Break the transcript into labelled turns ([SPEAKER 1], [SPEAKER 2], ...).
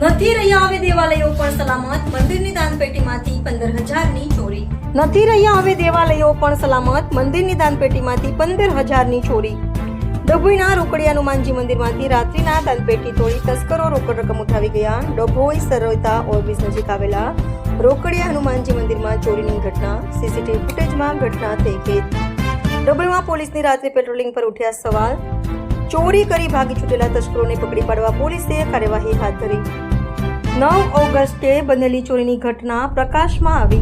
[SPEAKER 1] નથી રહ્યા હવે દેવાલયો પણ સલામત, મંદિરની દાનપેટીમાંથી 15,000ની ચોરી. નથી રહ્યા હવે દેવાલયો પણ સલામત, મંદિરની દાનપેટીમાંથી 15,000ની ચોરી. ડભોઈના રોકડિયા હનુમાનજી મંદિરમાંથી રાત્રિના દાનપેટી તોડી તસ્કરો રોકડ રકમ ઉઠાવી ગયા. ડભોઈ સરોતા ઓવરબ્રિજ નજીક આવેલા રોકડિયા હનુમાનજી મંદિરમાં ચોરીની ઘટના. સીસીટીવી ફૂટેજમાં ઘટના થઈ કેદ. ડભોઈમાં પોલીસની રાત્રિ પેટ્રોલિંગ પર ઉઠ્યા સવાલ. ચોરી કરી ભાગી છૂટેલા તસ્કરોને પકડી પાડવા પોલીસે કાર્યવાહી હાથ ધરી. 9 ઓગસ્ટે બનેલી ચોરીની ઘટના પ્રકાશમાં આવી.